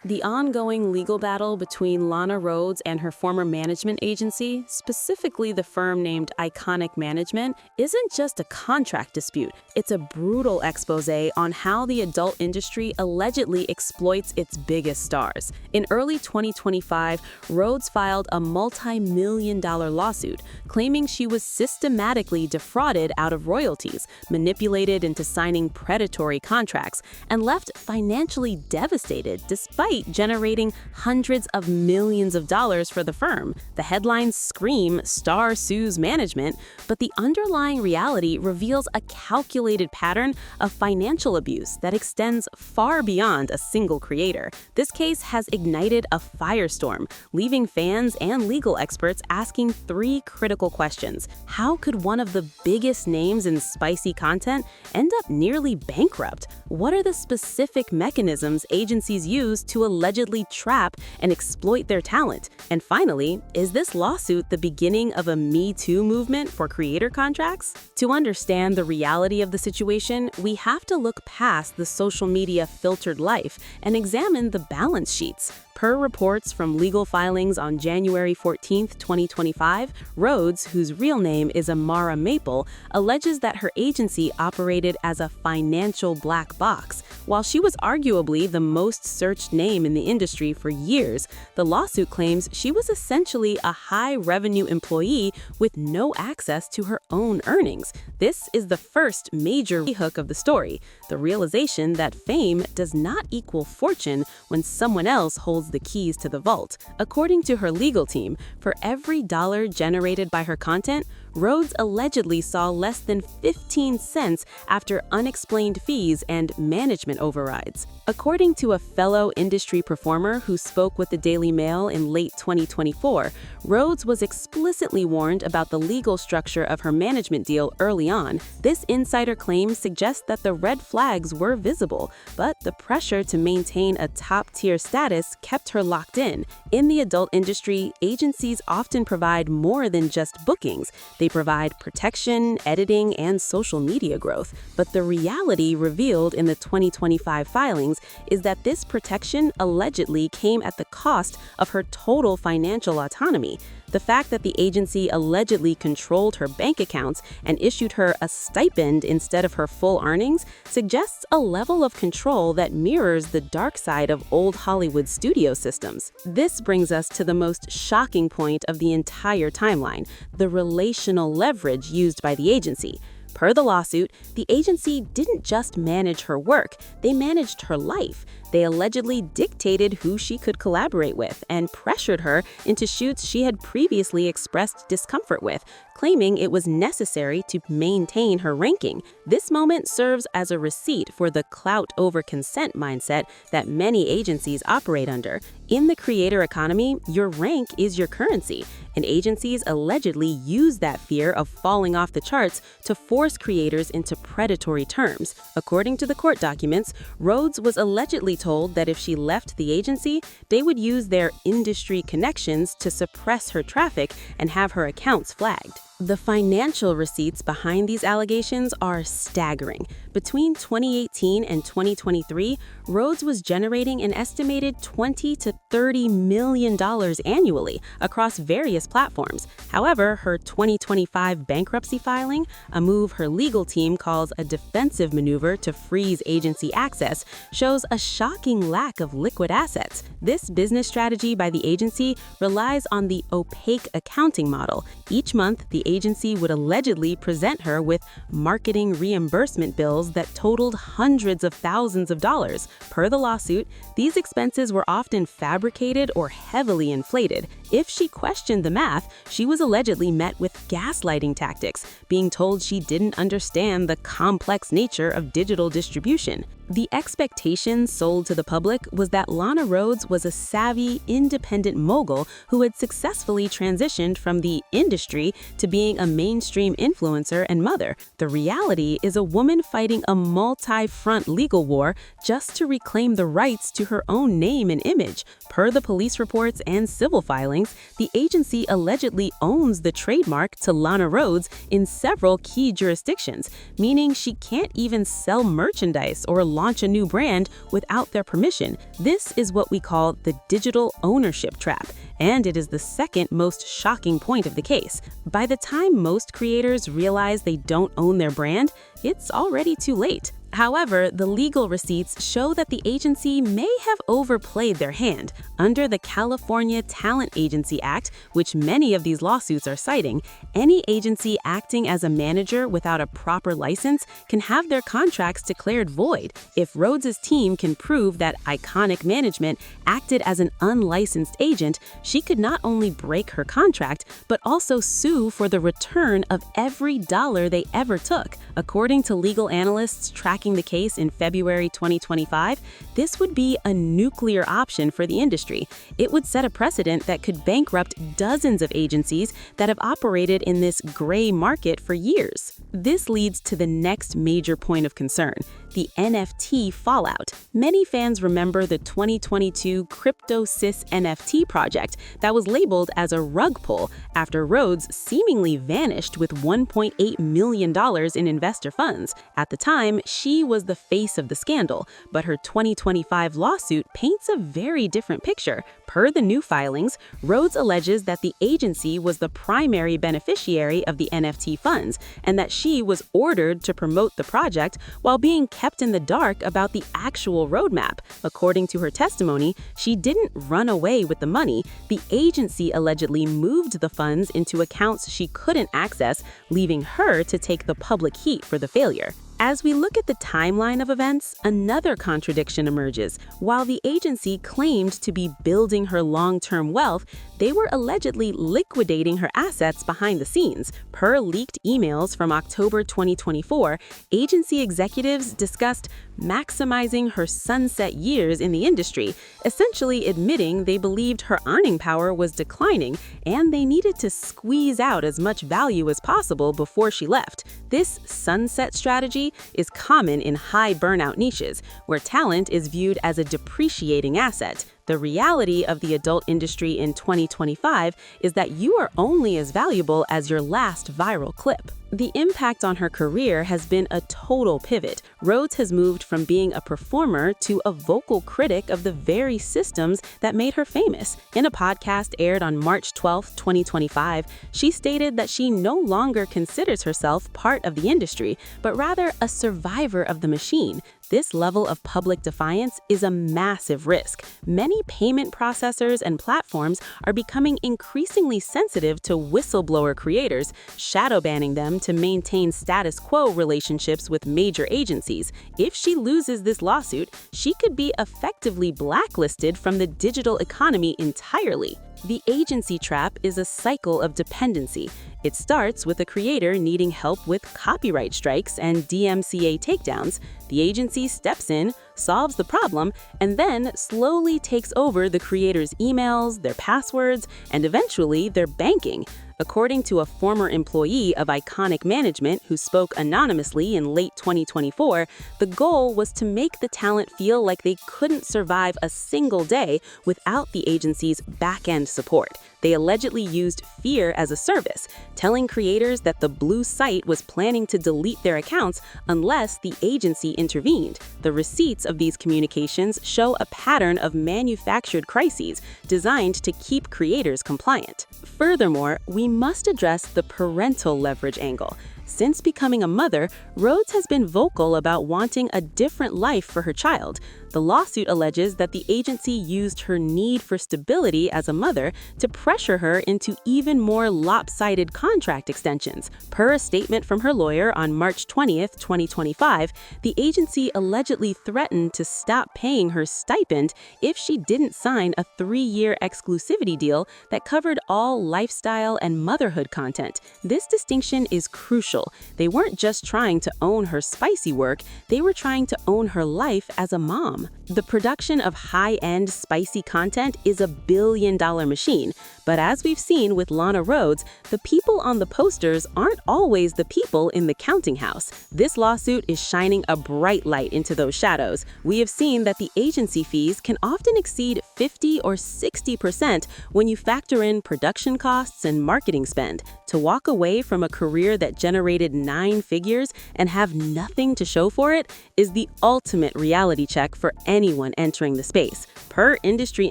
The ongoing legal battle between Lana Rhoades and her former management agency, specifically the firm named Iconic Management, isn't just a contract dispute. It's a brutal expose on how the adult industry allegedly exploits its biggest stars. In early 2025, Rhoades filed a multi-million-dollar lawsuit claiming she was systematically defrauded out of royalties, manipulated into signing predatory contracts, and left financially devastated despite generating hundreds of millions of dollars for the firm. The headlines scream "Star sues management," but the underlying reality reveals a calculated pattern of financial abuse that extends far beyond a single creator. This case has ignited a firestorm, leaving fans and legal experts asking three critical questions. How could one of the biggest names in spicy content end up nearly bankrupt? What are the specific mechanisms agencies use to allegedly trap and exploit their talent? And finally, is this lawsuit the beginning of a Me Too movement for creator contracts? To understand the reality of the situation, we have to look past the social media filtered life and examine the balance sheets. Per reports from legal filings on January 14, 2025, Rhoades, whose real name is Amara Maple, alleges that her agency operated as a financial black box. While she was arguably the most searched name in the industry for years, the lawsuit claims she was essentially a high-revenue employee with no access to her own earnings. This is the first major hook of the story, the realization that fame does not equal fortune when someone else holds the keys to the vault. According to her legal team, for every dollar generated by her content, Rhoades allegedly saw less than 15 cents after unexplained fees and management overrides. According to a fellow industry performer who spoke with the Daily Mail in late 2024, Rhoades was explicitly warned about the legal structure of her management deal early on. This insider claim suggests that the red flags were visible, but the pressure to maintain a top-tier status kept her locked in. In the adult industry, agencies often provide more than just bookings. They provide protection, editing, and social media growth. But the reality revealed in the 2025 filings is that this protection allegedly came at the cost of her total financial autonomy. The fact that the agency allegedly controlled her bank accounts and issued her a stipend instead of her full earnings suggests a level of control that mirrors the dark side of old Hollywood studio systems. This brings us to the most shocking point of the entire timeline: the relational leverage used by the agency. Per the lawsuit, the agency didn't just manage her work, they managed her life. They allegedly dictated who she could collaborate with and pressured her into shoots she had previously expressed discomfort with, claiming it was necessary to maintain her ranking. This moment serves as a receipt for the clout over consent mindset that many agencies operate under. In the creator economy, your rank is your currency, and agencies allegedly use that fear of falling off the charts to force creators into predatory terms. According to the court documents, Rhoades was allegedly told that if she left the agency, they would use their industry connections to suppress her traffic and have her accounts flagged. The financial receipts behind these allegations are staggering. Between 2018 and 2023, Rhoades was generating an estimated $20 to $30 million annually across various platforms. However, her 2025 bankruptcy filing, a move her legal team calls a defensive maneuver to freeze agency access, shows a shocking lack of liquid assets. This business strategy by the agency relies on the opaque accounting model. Each month, the agency would allegedly present her with marketing reimbursement bills that totaled hundreds of thousands of dollars. Per the lawsuit, these expenses were often fabricated or heavily inflated. If she questioned the math, she was allegedly met with gaslighting tactics, being told she didn't understand the complex nature of digital distribution. The expectation sold to the public was that Lana Rhoades was a savvy, independent mogul who had successfully transitioned from the industry to being a mainstream influencer and mother. The reality is a woman fighting a multi-front legal war just to reclaim the rights to her own name and image. Per the police reports and civil filings, the agency allegedly owns the trademark to Lana Rhoades in several key jurisdictions, meaning she can't even sell merchandise or launch a new brand without their permission. This is what we call the digital ownership trap, and it is the second most shocking point of the case. By the time most creators realize they don't own their brand, it's already too late. However, the legal receipts show that the agency may have overplayed their hand. Under the California Talent Agency Act, which many of these lawsuits are citing, any agency acting as a manager without a proper license can have their contracts declared void. If Rhoades' team can prove that Iconic Management acted as an unlicensed agent, she could not only break her contract, but also sue for the return of every dollar they ever took. According to legal analysts tracking the case in February 2025, this would be a nuclear option for the industry. It would set a precedent that could bankrupt dozens of agencies that have operated in this gray market for years. This leads to the next major point of concern: the NFT Fallout. Many fans remember the 2022 CryptoSys NFT project that was labeled as a rug pull after Rhoades seemingly vanished with $1.8 million in investor funds. At the time, she was the face of the scandal, but her 2025 lawsuit paints a very different picture. Per the new filings, Rhoades alleges that the agency was the primary beneficiary of the NFT funds and that she was ordered to promote the project while being kept in the dark about the actual roadmap. According to her testimony, she didn't run away with the money. The agency allegedly moved the funds into accounts she couldn't access, leaving her to take the public heat for the failure. As we look at the timeline of events, another contradiction emerges. While the agency claimed to be building her long-term wealth, they were allegedly liquidating her assets behind the scenes. Per leaked emails from October 2024, agency executives discussed maximizing her sunset years in the industry, essentially admitting they believed her earning power was declining and they needed to squeeze out as much value as possible before she left. This sunset strategy is common in high burnout niches, where talent is viewed as a depreciating asset. The reality of the adult industry in 2025 is that you are only as valuable as your last viral clip. The impact on her career has been a total pivot. Rhoades has moved from being a performer to a vocal critic of the very systems that made her famous. In a podcast aired on March 12, 2025, she stated that she no longer considers herself part of the industry, but rather a survivor of the machine. This level of public defiance is a massive risk. Many payment processors and platforms are becoming increasingly sensitive to whistleblower creators, shadow banning them to maintain status quo relationships with major agencies. If she loses this lawsuit, she could be effectively blacklisted from the digital economy entirely. The agency trap is a cycle of dependency. It starts with a creator needing help with copyright strikes and DMCA takedowns. The agency steps in, solves the problem, and then slowly takes over the creator's emails, their passwords, and eventually their banking. According to a former employee of Iconic Management who spoke anonymously in late 2024, the goal was to make the talent feel like they couldn't survive a single day without the agency's back-end support. They allegedly used fear as a service, telling creators that the blue site was planning to delete their accounts unless the agency intervened. The receipts of these communications show a pattern of manufactured crises designed to keep creators compliant. Furthermore, we must address the parental leverage angle. Since becoming a mother, Rhoades has been vocal about wanting a different life for her child. The lawsuit alleges that the agency used her need for stability as a mother to pressure her into even more lopsided contract extensions. Per a statement from her lawyer on March 20, 2025, the agency allegedly threatened to stop paying her stipend if she didn't sign a 3-year exclusivity deal that covered all lifestyle and motherhood content. This distinction is crucial. They weren't just trying to own her spicy work, they were trying to own her life as a mom. The production of high-end, spicy content is a billion-dollar machine, but as we've seen with Lana Rhoades, the people on the posters aren't always the people in the counting house. This lawsuit is shining a bright light into those shadows. We have seen that the agency fees can often exceed 50 or 60% when you factor in production costs and marketing spend. To walk away from a career that generated 9 figures and have nothing to show for it is the ultimate reality check for anyone entering the space. Per industry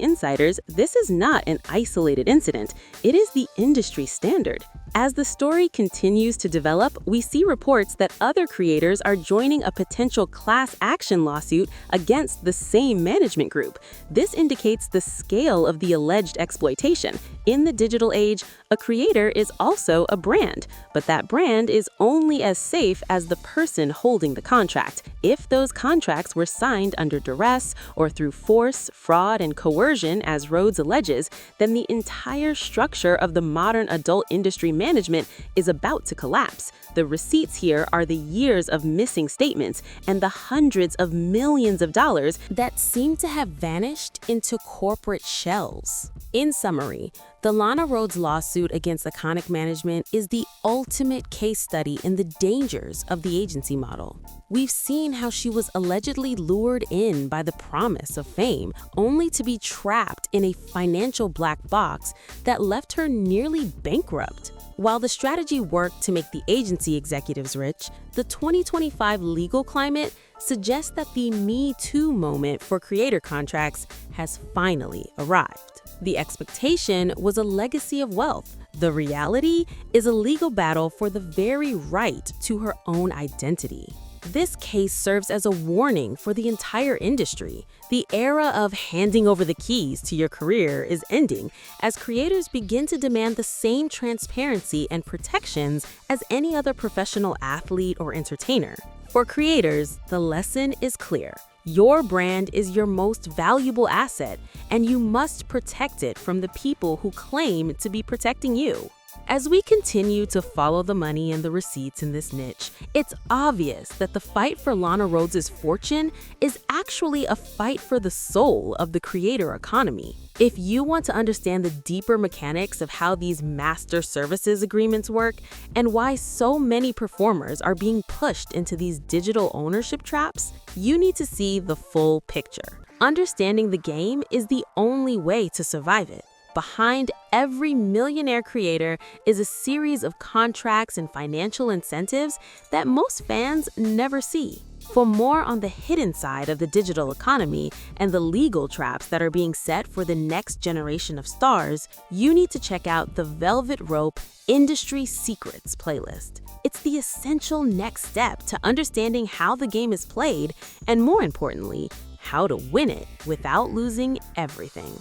insiders, this is not an isolated incident. It is the industry standard. As the story continues to develop, we see reports that other creators are joining a potential class action lawsuit against the same management group. This indicates the scale of the alleged exploitation. In the digital age, a creator is also a brand, but that brand is only as safe as the person holding the contract. If those contracts were signed under duress or through force, fraud, and coercion, as Rhoades alleges, then the entire structure of the modern adult industry management is about to collapse. The receipts here are the years of missing statements and the hundreds of millions of dollars that seem to have vanished into corporate shells. In summary, the Lana Rhoades lawsuit against Opaque Management is the ultimate case study in the dangers of the agency model. We've seen how she was allegedly lured in by the promise of fame, only to be trapped in a financial black box that left her nearly bankrupt. While the strategy worked to make the agency executives rich, the 2025 legal climate suggests that the Me Too moment for creator contracts has finally arrived. The expectation was a legacy of wealth. The reality is a legal battle for the very right to her own identity. This case serves as a warning for the entire industry. The era of handing over the keys to your career is ending as creators begin to demand the same transparency and protections as any other professional athlete or entertainer. For creators, the lesson is clear. Your brand is your most valuable asset, and you must protect it from the people who claim to be protecting you. As we continue to follow the money and the receipts in this niche, it's obvious that the fight for Lana Rhoades' fortune is actually a fight for the soul of the creator economy. If you want to understand the deeper mechanics of how these master services agreements work and why so many performers are being pushed into these digital ownership traps, you need to see the full picture. Understanding the game is the only way to survive it. Behind every millionaire creator is a series of contracts and financial incentives that most fans never see. For more on the hidden side of the digital economy and the legal traps that are being set for the next generation of stars, you need to check out the Velvet Rope Industry Secrets playlist. It's the essential next step to understanding how the game is played and, more importantly, how to win it without losing everything.